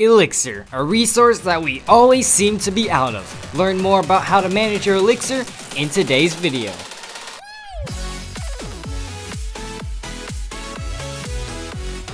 Elixir, a resource that we always seem to be out of. Learn more about how to manage your Elixir in today's video.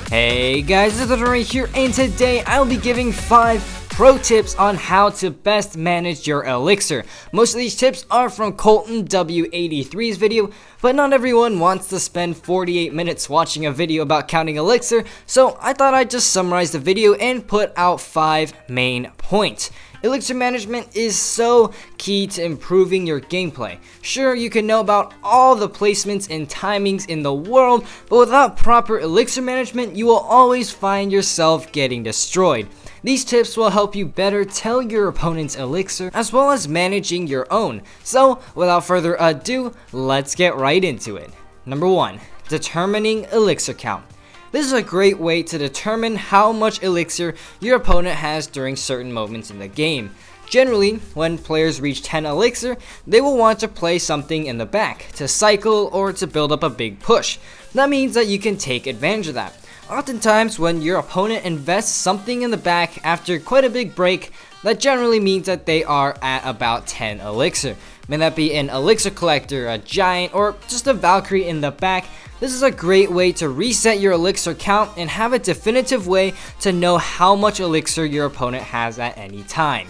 Hey guys, it's Legendaray here, and today I'll be giving 5 pro tips on how to best manage your Elixir. Most of these tips are from Colton W83's video, but not everyone wants to spend 48 minutes watching a video about counting Elixir, so I thought I'd just summarize the video and put out 5 main points. Elixir management is so key to improving your gameplay. Sure, you can know about all the placements and timings in the world, but without proper Elixir management, you will always find yourself getting destroyed. These tips will help you better tell your opponent's Elixir, as well as managing your own. So, without further ado, let's get right into it. Number 1. Determining Elixir count. This is a great way to determine how much Elixir your opponent has during certain moments in the game. Generally, when players reach 10 Elixir, they will want to play something in the back, to cycle or to build up a big push. That means that you can take advantage of that. Oftentimes, when your opponent invests something in the back after quite a big break, that generally means that they are at about 10 Elixir. May that be an Elixir collector, a giant, or just a Valkyrie in the back. This is a great way to reset your Elixir count and have a definitive way to know how much Elixir your opponent has at any time.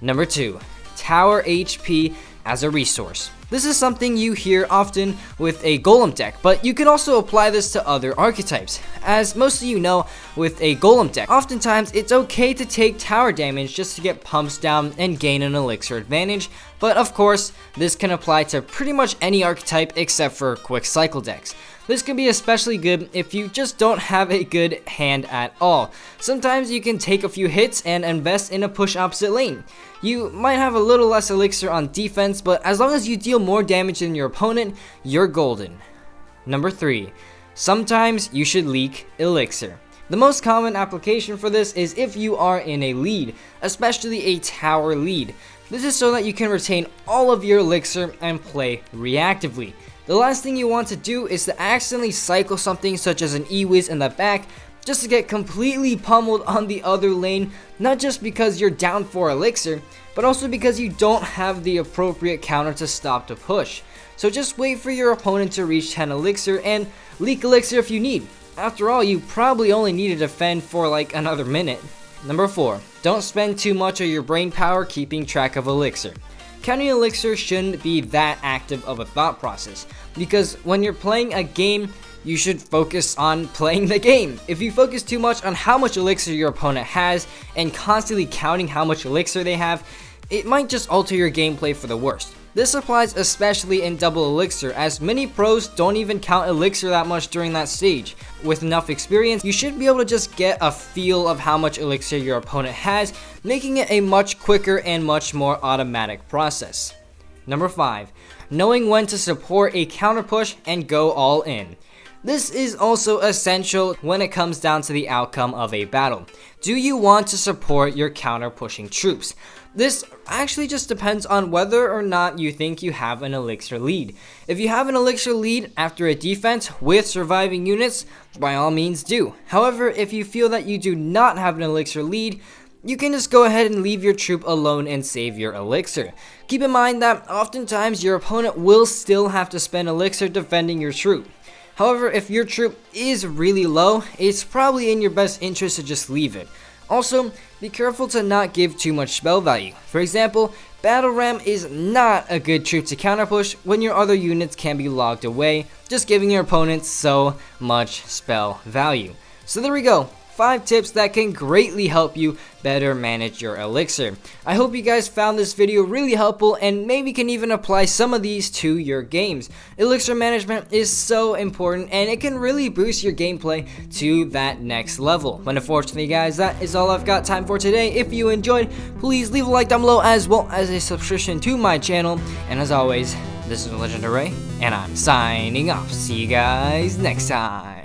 Number 2. Tower HP as a resource. This is something you hear often with a golem deck, but you can also apply this to other archetypes. As most of you know, with a golem deck, oftentimes it's okay to take tower damage just to get pumps down and gain an Elixir advantage, but of course, this can apply to pretty much any archetype except for quick cycle decks. This can be especially good if you just don't have a good hand at all. Sometimes you can take a few hits and invest in a push opposite lane. You might have a little less Elixir on defense, but as long as you deal more damage than your opponent, you're golden. Number 3. Sometimes you should leak Elixir. The most common application for this is if you are in a lead, especially a tower lead. This is so that you can retain all of your Elixir and play reactively. The last thing you want to do is to accidentally cycle something such as an E-Wiz in the back just to get completely pummeled on the other lane, not just because you're down for Elixir, but also because you don't have the appropriate counter to stop the push. So just wait for your opponent to reach 10 Elixir and leak Elixir if you need. After all, you probably only need to defend for like another minute. Number 4. Don't spend too much of your brain power keeping track of Elixir. Counting Elixir shouldn't be that active of a thought process, because when you're playing a game, you should focus on playing the game. If you focus too much on how much Elixir your opponent has and constantly counting how much Elixir they have, it might just alter your gameplay for the worst. This applies especially in double Elixir, as many pros don't even count Elixir that much during that stage. With enough experience, you should be able to just get a feel of how much Elixir your opponent has, making it a much quicker and much more automatic process. Number 5. Knowing when to support a counter push and go all in. This is also essential when it comes down to the outcome of a battle. Do you want to support your counter pushing troops? This actually just depends on whether or not you think you have an Elixir lead. If you have an Elixir lead after a defense with surviving units, by all means do. However, if you feel that you do not have an Elixir lead, you can just go ahead and leave your troop alone and save your Elixir. Keep in mind that oftentimes your opponent will still have to spend Elixir defending your troop. However, if your troop is really low, it's probably in your best interest to just leave it. Also, be careful to not give too much spell value. For example, Battle Ram is not a good troop to counter push when your other units can be logged away, just giving your opponents so much spell value. So there we go. 5 tips that can greatly help you better manage your Elixir. I hope you guys found this video really helpful and maybe can even apply some of these to your games. Elixir management is so important and it can really boost your gameplay to that next level. But unfortunately guys, that is all I've got time for today. If you enjoyed, please leave a like down below as well as a subscription to my channel. And as always, this is Legendaray and I'm signing off. See you guys next time.